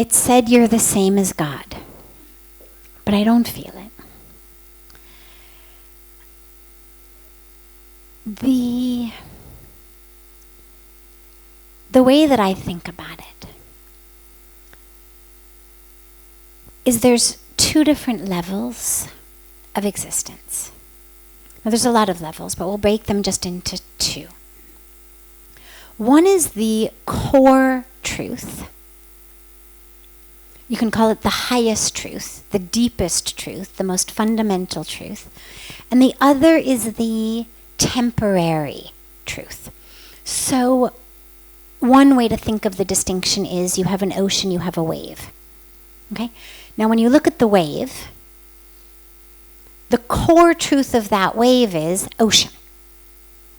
It said you're the same as God, but I don't feel it. The way that I think about it is there's two different levels of existence. Now, there's a lot of levels, but we'll break them just into two. One is the core truth. You can call it the highest truth, the deepest truth, the most fundamental truth. And the other is the temporary truth. So one way to think of the distinction is you have an ocean, you have a wave. Okay? Now when you look at the wave, the core truth of that wave is ocean.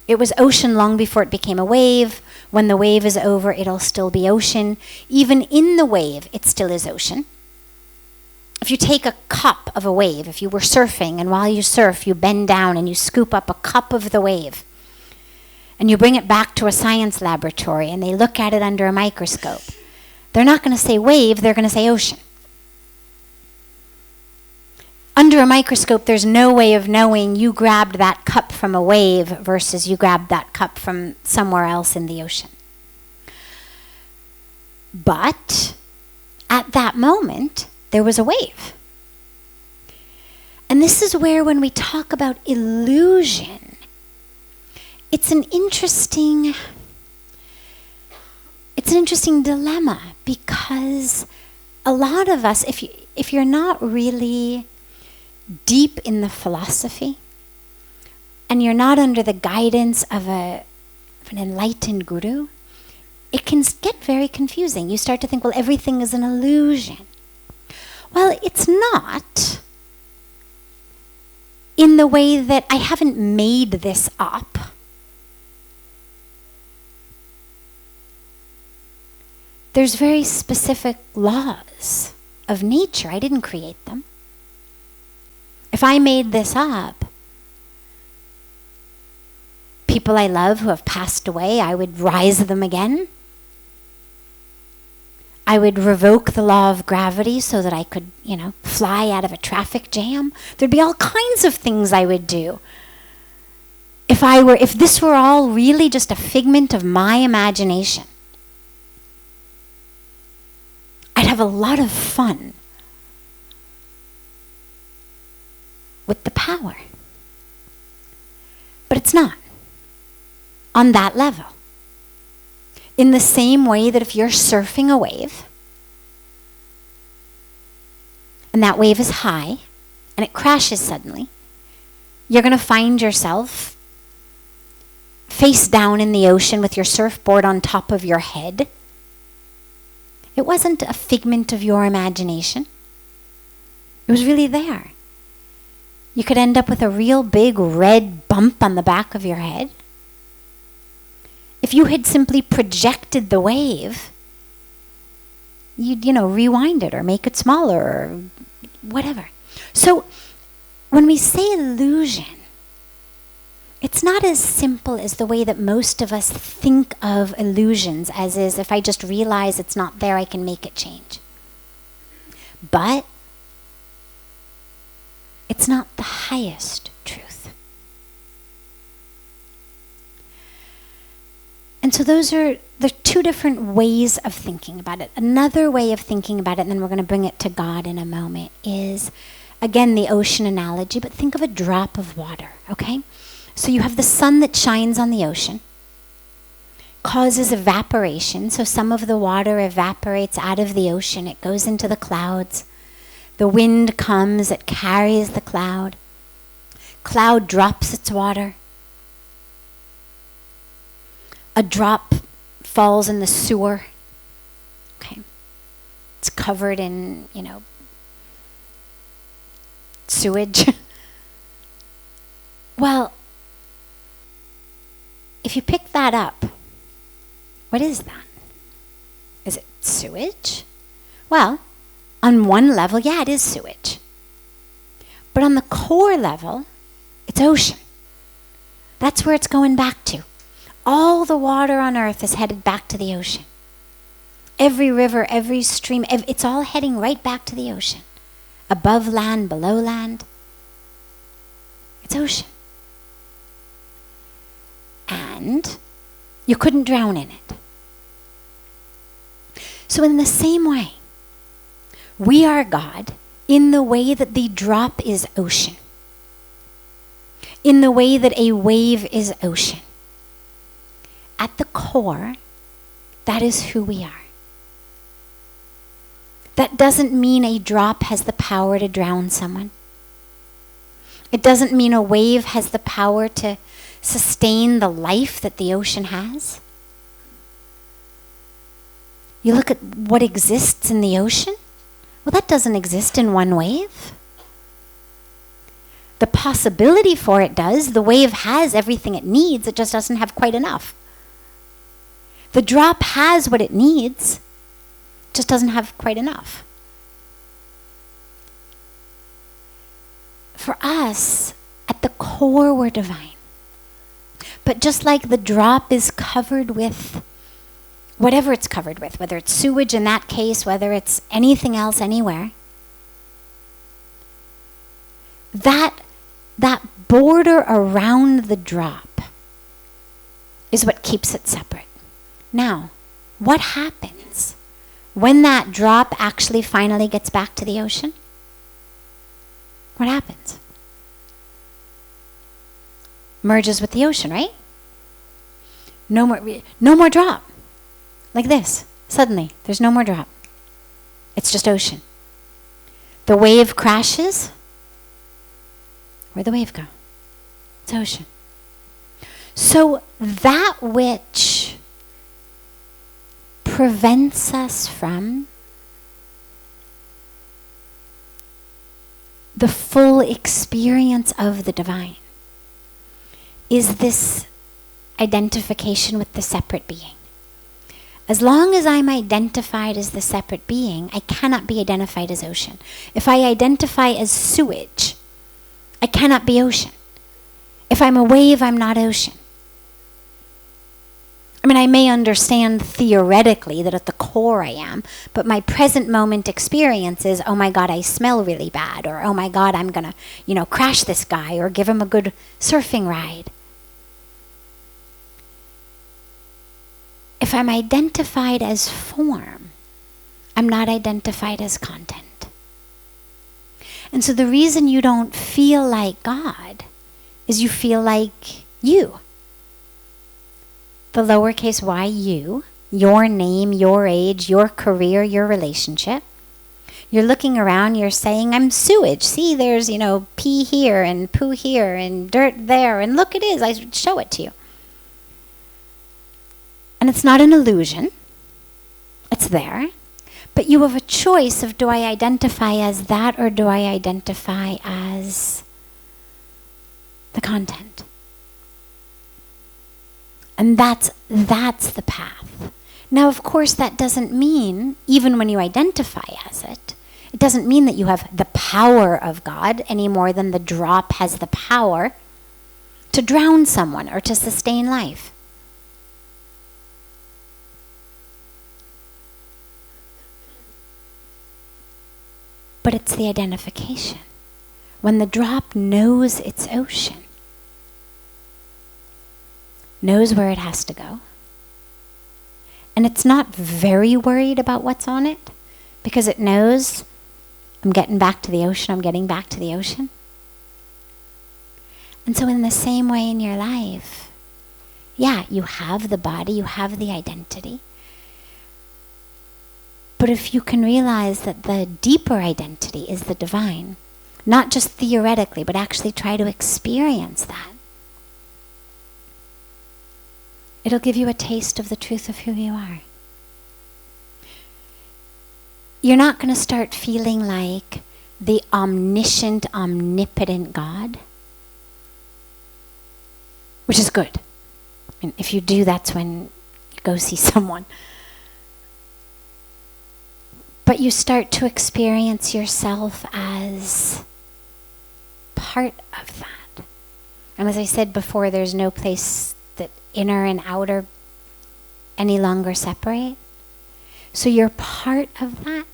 It was ocean long before it became a wave. When the wave is over, it'll still be ocean. Even in the wave, it still is ocean. If you take a cup of a wave, if you were surfing, and while you surf, you bend down and you scoop up a cup of the wave, and you bring it back to a science laboratory, and they look at it under a microscope, they're not going to say wave, they're going to say ocean. Under a microscope, there's no way of knowing you grabbed that cup from a wave versus you grabbed that cup from somewhere else in the ocean. But at that moment, there was a wave. And this is where, when we talk about illusion, it's an interesting dilemma, because a lot of us, if you're not really deep in the philosophy, and you're not under the guidance of an enlightened guru, it can get very confusing. You start to think, well, everything is an illusion. Well, it's not, in the way that I haven't made this up. There's very specific laws of nature. I didn't create them. If I made this up, people I love who have passed away, I would rise them again. I would revoke the law of gravity so that I could, fly out of a traffic jam. There'd be all kinds of things I would do. If this were all really just a figment of my imagination, I'd have a lot of fun with the power. But it's not on that level. In the same way that if you're surfing a wave, and that wave is high, and it crashes suddenly, you're going to find yourself face down in the ocean with your surfboard on top of your head. It wasn't a figment of your imagination. It was really there. You could end up with a real big red bump on the back of your head. If you had simply projected the wave, you'd, rewind it or make it smaller or whatever. So when we say illusion, it's not as simple as the way that most of us think of illusions, as is, if I just realize it's not there, I can make it change. But it's not the highest truth. And so those are the two different ways of thinking about it. Another way of thinking about it, and then we're going to bring it to God in a moment, is, again, the ocean analogy, but think of a drop of water, okay? So you have the sun that shines on the ocean, causes evaporation, so some of the water evaporates out of the ocean, it goes into the clouds. The wind comes, it carries the cloud. Cloud drops its water. A drop falls in the sewer. Okay. It's covered in, sewage. Well, if you pick that up, what is that? Is it sewage? Well, on one level, yeah, it is sewage. But on the core level, it's ocean. That's where it's going back to. All the water on earth is headed back to the ocean. Every river, every stream, it's all heading right back to the ocean. Above land, below land. It's ocean. And you couldn't drown in it. So in the same way, we are God in the way that the drop is ocean. In the way that a wave is ocean. At the core, that is who we are. That doesn't mean a drop has the power to drown someone. It doesn't mean a wave has the power to sustain the life that the ocean has. You look at what exists in the ocean. Well, that doesn't exist in one wave. The possibility for it does. The wave has everything it needs. It just doesn't have quite enough. The drop has what it needs. Just doesn't have quite enough. For us, at the core, we're divine. But just like the drop is covered with whatever it's covered with, whether it's sewage in that case, whether it's anything else anywhere, that border around the drop is what keeps it separate. Now, what happens when that drop actually finally gets back to the ocean? What happens? Merges with the ocean, right? No more drop. Like this. Suddenly, there's no more drop. It's just ocean. The wave crashes. Where'd the wave go? It's ocean. So that which prevents us from the full experience of the divine is this identification with the separate being. As long as I'm identified as the separate being, I cannot be identified as ocean. If I identify as sewage, I cannot be ocean. If I'm a wave, I'm not ocean. I mean, I may understand theoretically that at the core I am, but my present moment experience is, oh my God, I smell really bad, or oh my God, I'm gonna, crash this guy, or give him a good surfing ride. If I'm identified as form, I'm not identified as content. And so the reason you don't feel like God is you feel like you. The lowercase y, you, your name, your age, your career, your relationship. You're looking around, you're saying, I'm sewage. See, there's, pee here and poo here and dirt there. And look, it is. I show it to you. And it's not an illusion. It's there. But you have a choice of, do I identify as that or do I identify as the content? And that's the path. Now, of course, that doesn't mean, even when you identify as it, it doesn't mean that you have the power of God any more than the drop has the power to drown someone or to sustain life. But it's the identification. When the drop knows its ocean, knows where it has to go, and it's not very worried about what's on it, because it knows, I'm getting back to the ocean, I'm getting back to the ocean. And so in the same way in your life, yeah, you have the body, you have the identity. But if you can realize that the deeper identity is the divine, not just theoretically, but actually try to experience that, it'll give you a taste of the truth of who you are. You're not going to start feeling like the omniscient, omnipotent God, which is good. And if you do, that's when you go see someone. But you start to experience yourself as part of that. And as I said before, there's no place that inner and outer any longer separate. So you're part of that,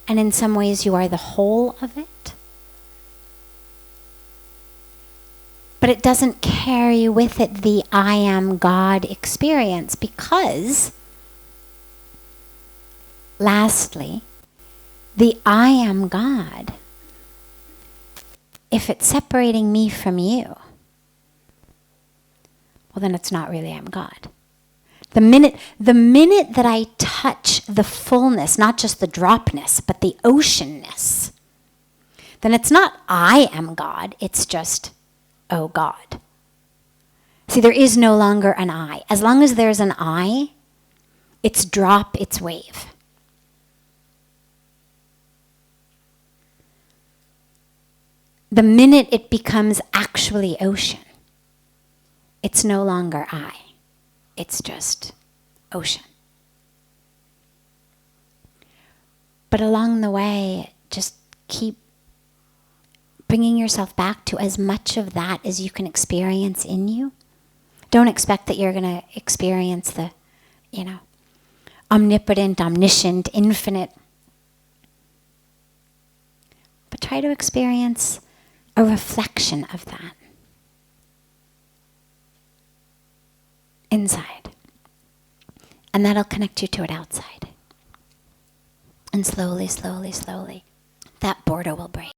and in some ways you are the whole of it. But it doesn't carry with it the I am God experience, because, lastly, the I am God, if it's separating me from you, well, then it's not really I'm God. The minute that I touch the fullness, not just the dropness, but the oceanness, then it's not I am God, it's just, oh God. See, there is no longer an I. As long as there's an I, it's drop, it's wave. The minute it becomes actually ocean, it's no longer I. It's just ocean. But along the way, just keep bringing yourself back to as much of that as you can experience in you. Don't expect that you're going to experience the, omnipotent, omniscient, infinite. But try to experience a reflection of that inside. And that'll connect you to it outside. And slowly, slowly, slowly, that border will break.